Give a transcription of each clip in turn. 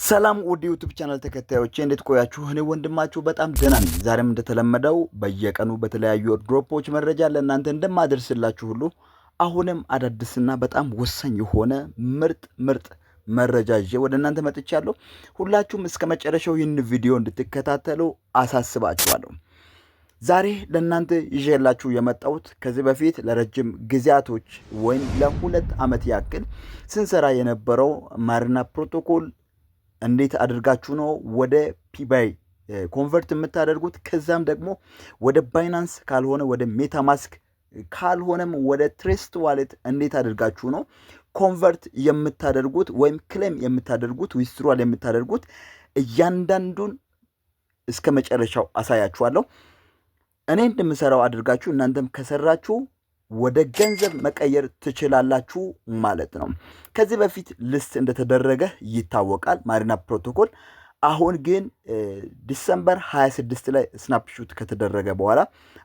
ሰላም ውድ ዩቲዩብ ቻናል ተከታዮቼ እንዴት ቆያችሁ? እኔ ወንድማችሁ በጣም ደህና ነኝ። ዛሬም እንደተለመደው በየቀኑ በተለያዩ ድሮፖች መረጃ ለእናንተ እንደማደርስላችሁ ሁሉ አሁንም አዳዲስና በጣም ወሳኝ የሆነ ምርጥ መረጃ ይዤ ወደ እናንተ መጥቻለሁ። ሁላችሁም እስከ መጨረሻው ይህን ቪዲዮ እንድትከታተሉ አሳስባችኋለሁ። ዛሬ ለእናንተ ይዤላችሁ የመጣሁት ከዚህ በፊት ለረጅም ጊዜያቶች ወይም ለሁለት ዓመት ያክል ስንሰራ የነበረው ማሪና ፕሮቶኮል እንዴት አድርጋችሁ ነው ወደ ፒባይ ኮንቨርት የምታደርጉት? ከዛም ደግሞ ወደ ባይናንስ ካልሆነ ወደ ሜታማስክ ካልሆነም ወደ ትረስት ዋሌት እንዴት አድርጋችሁ ነው ኮንቨርት የምታደርጉት ወይም ክሌም የምታደርጉት ዊዝድሮዋል የምታደርጉት? እያንዳንዱን እስከ መጨረሻው አሳያችኋለሁ። እኔ እንደምሰራው አድርጋችሁ እናንተም ከሰራችሁ ወደ ገንዘብ መቀየር ትችላላችሁ ማለት ነው። ከዚህ በፊት ሊስት እንደተደረገ ይታወቃል ማሪና ፕሮቶኮል። አሁን ግን ዲሰምበር 26 ላይ ስናፕሹት ከተደረገ በኋላ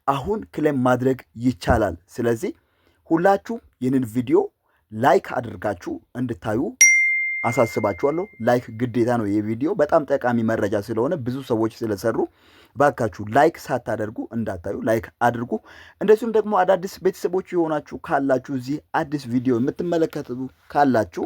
አሁን ክሌም ማድረግ ይቻላል። ስለዚህ ሁላችሁ ይህንን ቪዲዮ ላይክ አድርጋችሁ እንድታዩ አሳስባችኋለሁ። ላይክ ግዴታ ነው። ይህ ቪዲዮ በጣም ጠቃሚ መረጃ ስለሆነ ብዙ ሰዎች ስለሰሩ ባካችሁ ላይክ ሳታደርጉ እንዳታዩ፣ ላይክ አድርጉ። እንደዚሁም ደግሞ አዳዲስ ቤተሰቦች የሆናችሁ ካላችሁ እዚህ አዲስ ቪዲዮ የምትመለከቱ ካላችሁ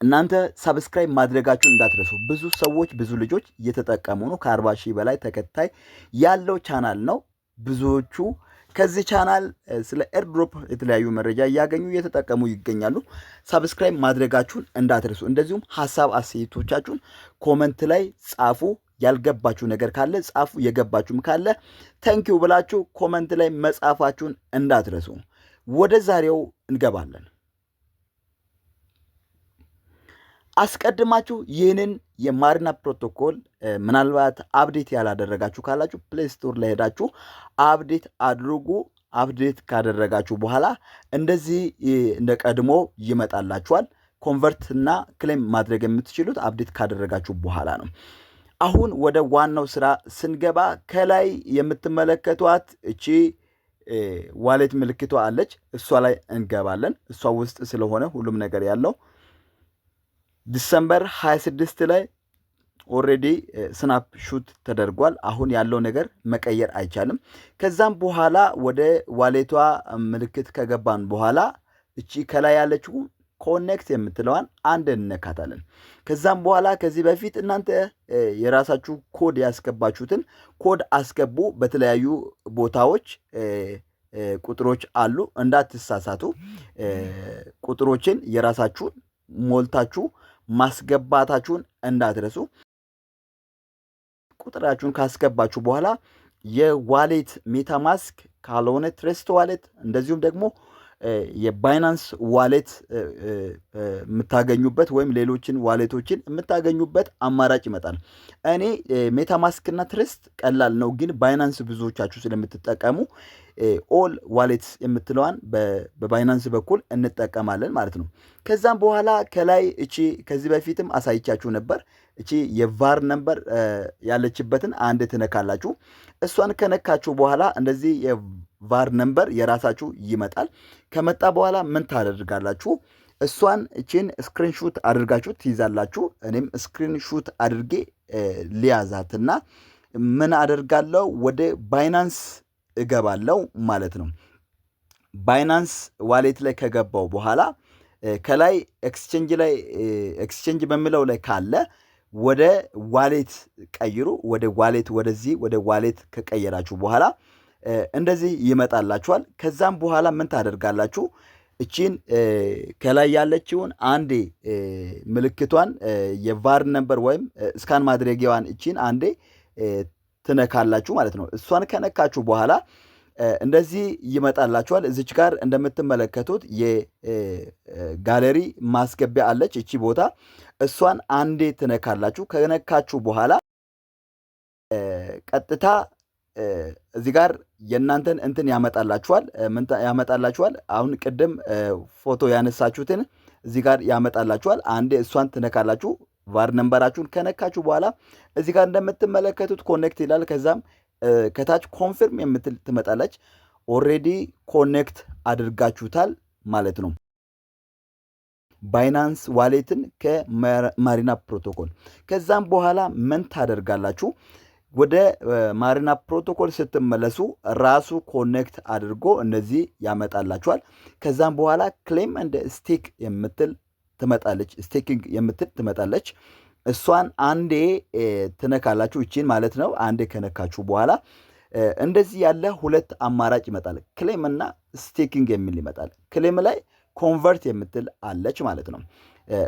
እናንተ ሰብስክራይብ ማድረጋችሁን እንዳትረሱ። ብዙ ሰዎች ብዙ ልጆች እየተጠቀሙ ነው። ከ40 ሺህ በላይ ተከታይ ያለው ቻናል ነው። ብዙዎቹ ከዚህ ቻናል ስለ ኤርድሮፕ የተለያዩ መረጃ እያገኙ እየተጠቀሙ ይገኛሉ። ሰብስክራይብ ማድረጋችሁን እንዳትረሱ። እንደዚሁም ሀሳብ አስተያየቶቻችሁን ኮመንት ላይ ጻፉ። ያልገባችሁ ነገር ካለ ጻፉ። የገባችሁም ካለ ታንኪዩ ብላችሁ ኮመንት ላይ መጻፋችሁን እንዳትረሱ። ወደ ዛሬው እንገባለን። አስቀድማችሁ ይህንን የማሪና ፕሮቶኮል ምናልባት አፕዴት ያላደረጋችሁ ካላችሁ ፕሌይ ስቶር ላይ ሄዳችሁ አፕዴት አድርጉ። አፕዴት ካደረጋችሁ በኋላ እንደዚህ እንደ ቀድሞ ይመጣላችኋል። ኮንቨርት እና ክሌም ማድረግ የምትችሉት አፕዴት ካደረጋችሁ በኋላ ነው። አሁን ወደ ዋናው ስራ ስንገባ ከላይ የምትመለከቷት እቺ ዋሌት ምልክቷ አለች። እሷ ላይ እንገባለን። እሷ ውስጥ ስለሆነ ሁሉም ነገር ያለው ዲሰምበር 26 ላይ ኦልሬዲ ስናፕ ሹት ተደርጓል። አሁን ያለው ነገር መቀየር አይቻልም። ከዛም በኋላ ወደ ዋሌቷ ምልክት ከገባን በኋላ እቺ ከላይ ያለችው ኮኔክት የምትለዋን አንድ እንነካታለን። ከዛም በኋላ ከዚህ በፊት እናንተ የራሳችሁ ኮድ ያስገባችሁትን ኮድ አስገቡ። በተለያዩ ቦታዎች ቁጥሮች አሉ፣ እንዳትሳሳቱ። ቁጥሮችን የራሳችሁን ሞልታችሁ ማስገባታችሁን እንዳትረሱ። ቁጥራችሁን ካስገባችሁ በኋላ የዋሌት ሜታማስክ ካልሆነ ትረስት ዋሌት እንደዚሁም ደግሞ የባይናንስ ዋሌት የምታገኙበት ወይም ሌሎችን ዋሌቶችን የምታገኙበት አማራጭ ይመጣል። እኔ ሜታማስክ እና ትረስት ቀላል ነው፣ ግን ባይናንስ ብዙዎቻችሁ ስለምትጠቀሙ ኦል ዋሌትስ የምትለዋን በባይናንስ በኩል እንጠቀማለን ማለት ነው። ከዛም በኋላ ከላይ እቺ ከዚህ በፊትም አሳይቻችሁ ነበር። እቺ የቫር ነምበር ያለችበትን አንድ ትነካላችሁ። እሷን ከነካችሁ በኋላ እንደዚህ የቫር ነምበር የራሳችሁ ይመጣል። ከመጣ በኋላ ምን ታደርጋላችሁ? እሷን እቺን ስክሪንሹት አድርጋችሁ ትይዛላችሁ። እኔም ስክሪንሹት አድርጌ ሊያዛትና ምን አደርጋለሁ? ወደ ባይናንስ እገባለሁ ማለት ነው። ባይናንስ ዋሌት ላይ ከገባው በኋላ ከላይ ኤክስቼንጅ በሚለው ላይ ካለ ወደ ዋሌት ቀይሩ። ወደ ዋሌት ወደዚህ ወደ ዋሌት ከቀየራችሁ በኋላ እንደዚህ ይመጣላችኋል። ከዛም በኋላ ምን ታደርጋላችሁ? እቺን ከላይ ያለችውን አንዴ ምልክቷን የቫር ነምበር ወይም ስካን ማድረጊያዋን እቺን አንዴ ትነካላችሁ ማለት ነው። እሷን ከነካችሁ በኋላ እንደዚህ ይመጣላችኋል። እዚች ጋር እንደምትመለከቱት የጋለሪ ማስገቢያ አለች እቺ ቦታ። እሷን አንዴ ትነካላችሁ። ከነካችሁ በኋላ ቀጥታ እዚህ ጋር የእናንተን እንትን ያመጣላችኋል። አሁን ቅድም ፎቶ ያነሳችሁትን እዚህ ጋር ያመጣላችኋል። አንዴ እሷን ትነካላችሁ። ቫር ነምበራችሁን ከነካችሁ በኋላ እዚህ ጋር እንደምትመለከቱት ኮኔክት ይላል። ከዛም ከታች ኮንፊርም የምትል ትመጣለች። ኦልሬዲ ኮኔክት አድርጋችሁታል ማለት ነው። ባይናንስ ዋሌትን ከማሪና ፕሮቶኮል። ከዛም በኋላ ምን ታደርጋላችሁ? ወደ ማሪና ፕሮቶኮል ስትመለሱ ራሱ ኮኔክት አድርጎ እነዚህ ያመጣላችኋል። ከዛም በኋላ ክሌም እንደ ስቴክ የምትል ትመጣለች፣ ስቴኪንግ የምትል ትመጣለች። እሷን አንዴ ትነካላችሁ፣ እቺን ማለት ነው። አንዴ ከነካችሁ በኋላ እንደዚህ ያለ ሁለት አማራጭ ይመጣል። ክሌም እና ስቴኪንግ የሚል ይመጣል። ክሌም ላይ ኮንቨርት የምትል አለች ማለት ነው።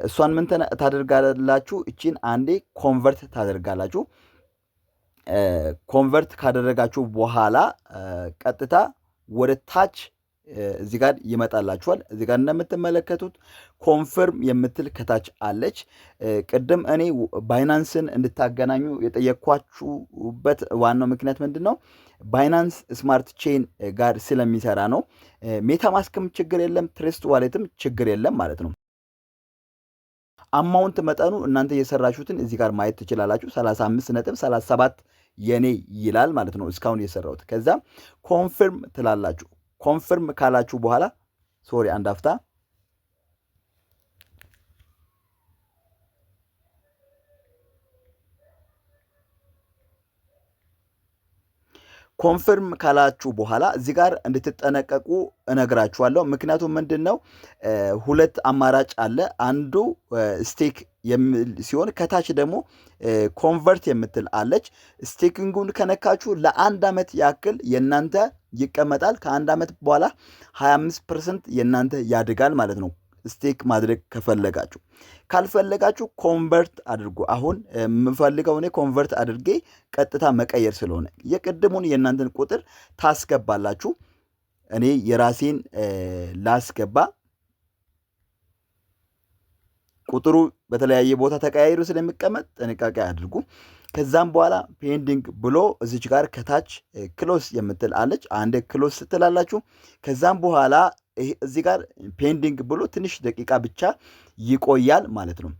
እሷን ምን ታደርጋላችሁ? እቺን አንዴ ኮንቨርት ታደርጋላችሁ። ኮንቨርት ካደረጋችሁ በኋላ ቀጥታ ወደ ታች እዚህ ጋር ይመጣላችኋል። እዚህ ጋር እንደምትመለከቱት ኮንፈርም የምትል ከታች አለች። ቅድም እኔ ባይናንስን እንድታገናኙ የጠየኳችሁበት ዋናው ምክንያት ምንድን ነው? ባይናንስ ስማርት ቼን ጋር ስለሚሰራ ነው። ሜታማስክም ችግር የለም፣ ትረስት ዋሌትም ችግር የለም ማለት ነው። አማውንት መጠኑ እናንተ የሰራችሁትን እዚህ ጋር ማየት ትችላላችሁ። 35.37 የኔ ይላል ማለት ነው እስካሁን የሰራሁት። ከዛ ኮንፈርም ትላላችሁ። ኮንፈርም ካላችሁ በኋላ ሶሪ አንድ አፍታ ኮንፈርም ካላችሁ በኋላ እዚህ ጋር እንድትጠነቀቁ እነግራችኋለሁ። ምክንያቱም ምንድን ነው ሁለት አማራጭ አለ። አንዱ ስቴክ የሚል ሲሆን ከታች ደግሞ ኮንቨርት የምትል አለች። ስቴኪንጉን ከነካችሁ ለአንድ ዓመት ያክል የእናንተ ይቀመጣል። ከአንድ ዓመት በኋላ 25% የእናንተ ያድጋል ማለት ነው። ስቴክ ማድረግ ከፈለጋችሁ። ካልፈለጋችሁ ኮንቨርት አድርጉ። አሁን የምፈልገው እኔ ኮንቨርት አድርጌ ቀጥታ መቀየር ስለሆነ የቅድሙን የእናንተን ቁጥር ታስገባላችሁ። እኔ የራሴን ላስገባ። ቁጥሩ በተለያየ ቦታ ተቀያይሮ ስለሚቀመጥ ጥንቃቄ አድርጉ። ከዛም በኋላ ፔንዲንግ ብሎ እዚች ጋር ከታች ክሎስ የምትል አለች። አንድ ክሎስ ስትላላችሁ። ከዛም በኋላ እዚህ ጋር ፔንዲንግ ብሎ ትንሽ ደቂቃ ብቻ ይቆያል ማለት ነው።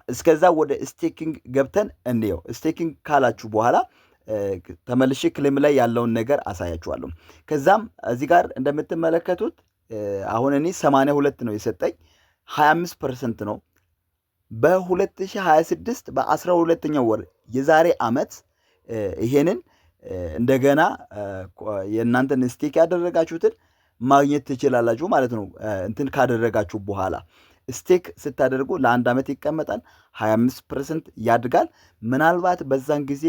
እስከዛ ወደ ስቴኪንግ ገብተን እንየው። ስቴኪንግ ካላችሁ በኋላ ተመልሼ ክሌም ላይ ያለውን ነገር አሳያችኋለሁ። ከዛም እዚህ ጋር እንደምትመለከቱት አሁን እኔ 82 ነው የሰጠኝ፣ 25% ነው። በ2026 በ12ኛው ወር የዛሬ ዓመት ይሄንን እንደገና የእናንተን ስቴክ ያደረጋችሁትን ማግኘት ትችላላችሁ ማለት ነው። እንትን ካደረጋችሁ በኋላ ስቴክ ስታደርጉ ለአንድ ዓመት ይቀመጣል፣ 25% ያድጋል። ምናልባት በዛን ጊዜ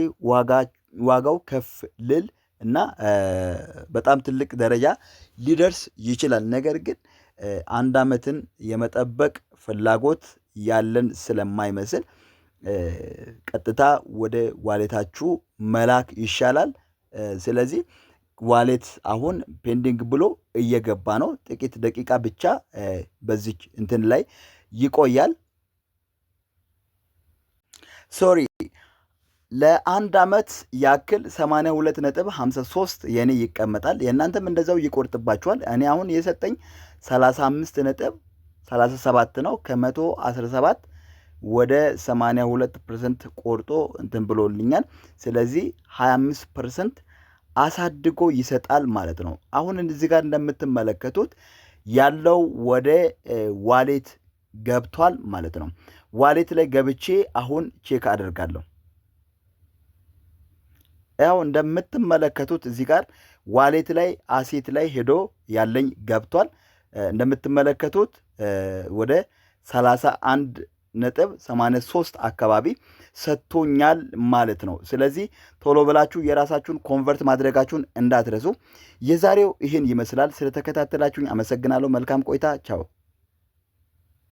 ዋጋው ከፍ ልል እና በጣም ትልቅ ደረጃ ሊደርስ ይችላል። ነገር ግን አንድ ዓመትን የመጠበቅ ፍላጎት ያለን ስለማይመስል ቀጥታ ወደ ዋሌታችሁ መላክ ይሻላል። ስለዚህ ዋሌት አሁን ፔንዲንግ ብሎ እየገባ ነው። ጥቂት ደቂቃ ብቻ በዚች እንትን ላይ ይቆያል። ሶሪ ለአንድ ዓመት ያክል 82.53 የኔ ይቀመጣል። የእናንተም እንደዛው ይቆርጥባችኋል። እኔ አሁን የሰጠኝ 35.37 ነው። ከ117 ወደ 82% ቆርጦ እንትን ብሎልኛል። ስለዚህ 25% አሳድጎ ይሰጣል ማለት ነው። አሁን እዚህ ጋር እንደምትመለከቱት ያለው ወደ ዋሌት ገብቷል ማለት ነው። ዋሌት ላይ ገብቼ አሁን ቼክ አደርጋለሁ። ያው እንደምትመለከቱት እዚህ ጋር ዋሌት ላይ አሴት ላይ ሄዶ ያለኝ ገብቷል። እንደምትመለከቱት ወደ 31.83 አካባቢ ሰጥቶኛል ማለት ነው። ስለዚህ ቶሎ ብላችሁ የራሳችሁን ኮንቨርት ማድረጋችሁን እንዳትረሱ። የዛሬው ይህን ይመስላል። ስለተከታተላችሁኝ አመሰግናለሁ። መልካም ቆይታ። ቻው